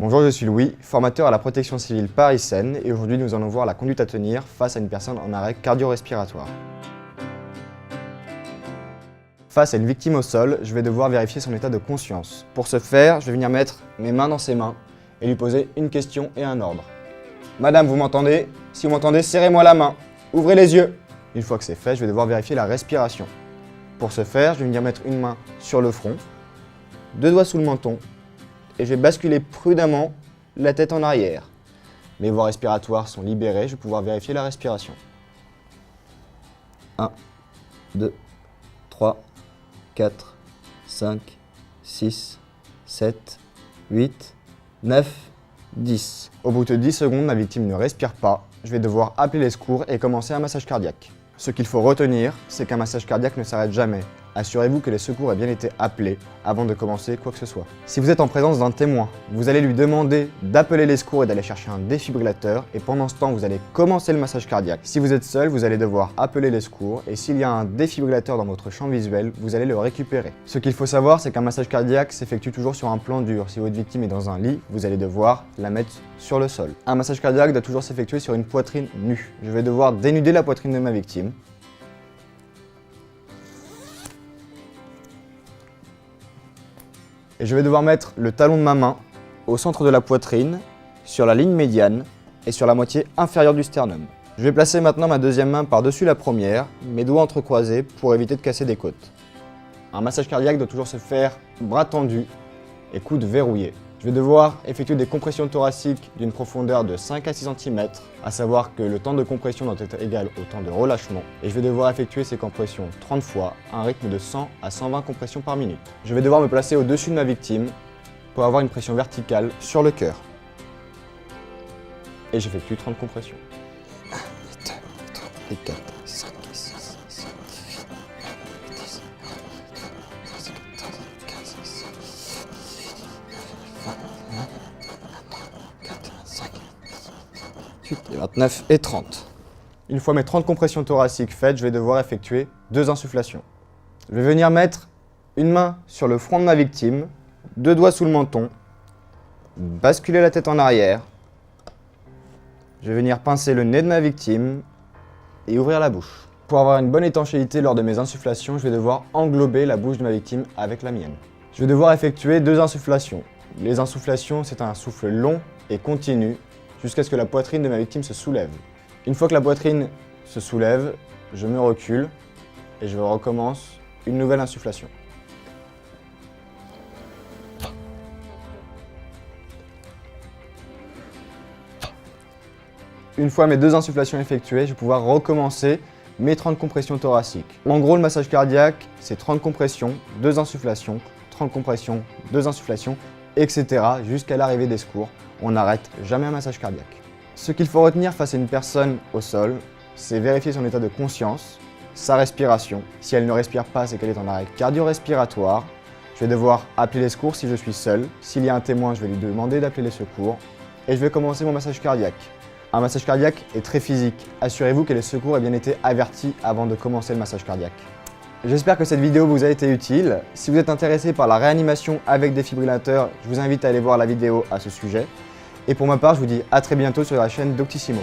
Bonjour, je suis Louis, formateur à la protection civile Paris-Seine et aujourd'hui nous allons voir la conduite à tenir face à une personne en arrêt cardio-respiratoire. Face à une victime au sol, je vais devoir vérifier son état de conscience. Pour ce faire, je vais venir mettre mes mains dans ses mains et lui poser une question et un ordre. Madame, vous m'entendez? Si vous m'entendez, serrez-moi la main. Ouvrez les yeux. Une fois que c'est fait, je vais devoir vérifier la respiration. Pour ce faire, je vais venir mettre une main sur le front, deux doigts sous le menton, et je vais basculer prudemment la tête en arrière. Mes voies respiratoires sont libérées, je vais pouvoir vérifier la respiration. 1, 2, 3, 4, 5, 6, 7, 8, 9, 10. Au bout de 10 secondes, ma victime ne respire pas. Je vais devoir appeler les secours et commencer un massage cardiaque. Ce qu'il faut retenir, c'est qu'un massage cardiaque ne s'arrête jamais. Assurez-vous que les secours aient bien été appelés avant de commencer quoi que ce soit. Si vous êtes en présence d'un témoin, vous allez lui demander d'appeler les secours et d'aller chercher un défibrillateur et pendant ce temps, vous allez commencer le massage cardiaque. Si vous êtes seul, vous allez devoir appeler les secours et s'il y a un défibrillateur dans votre champ visuel, vous allez le récupérer. Ce qu'il faut savoir, c'est qu'un massage cardiaque s'effectue toujours sur un plan dur. Si votre victime est dans un lit, vous allez devoir la mettre sur le sol. Un massage cardiaque doit toujours s'effectuer sur une poitrine nue. Je vais devoir dénuder la poitrine de ma victime. Et je vais devoir mettre le talon de ma main au centre de la poitrine, sur la ligne médiane et sur la moitié inférieure du sternum. Je vais placer maintenant ma deuxième main par-dessus la première, mes doigts entrecroisés pour éviter de casser des côtes. Un massage cardiaque doit toujours se faire bras tendus et coudes verrouillés. Je vais devoir effectuer des compressions thoraciques d'une profondeur de 5 à 6 cm, à savoir que le temps de compression doit être égal au temps de relâchement, et je vais devoir effectuer ces compressions 30 fois, à un rythme de 100 à 120 compressions par minute. Je vais devoir me placer au-dessus de ma victime pour avoir une pression verticale sur le cœur. Et j'effectue 30 compressions. 1, 2, 3, 4, 5, 6, 7, 8, 9, 10, 11, 12, 13, 15, 16, 18, 29 et 30. Une fois mes 30 compressions thoraciques faites, je vais devoir effectuer 2 insufflations. Je vais venir mettre une main sur le front de ma victime, 2 doigts sous le menton, basculer la tête en arrière. Je vais venir pincer le nez de ma victime et ouvrir la bouche. Pour avoir une bonne étanchéité lors de mes insufflations, je vais devoir englober la bouche de ma victime avec la mienne. Je vais devoir effectuer 2 insufflations. Les insufflations, c'est un souffle long et continu jusqu'à ce que la poitrine de ma victime se soulève. Une fois que la poitrine se soulève, je me recule et je recommence une nouvelle insufflation. Une fois mes 2 insufflations effectuées, je vais pouvoir recommencer mes 30 compressions thoraciques. En gros, le massage cardiaque, c'est 30 compressions, 2 insufflations, 30 compressions, 2 insufflations, etc. jusqu'à l'arrivée des secours. On n'arrête jamais un massage cardiaque. Ce qu'il faut retenir face à une personne au sol, c'est vérifier son état de conscience, sa respiration. Si elle ne respire pas, c'est qu'elle est en arrêt cardio-respiratoire. Je vais devoir appeler les secours si je suis seul. S'il y a un témoin, je vais lui demander d'appeler les secours. Et je vais commencer mon massage cardiaque. Un massage cardiaque est très physique. Assurez-vous que les secours aient bien été avertis avant de commencer le massage cardiaque. J'espère que cette vidéo vous a été utile. Si vous êtes intéressé par la réanimation avec défibrillateur, je vous invite à aller voir la vidéo à ce sujet. Et pour ma part, je vous dis à très bientôt sur la chaîne Doctissimo.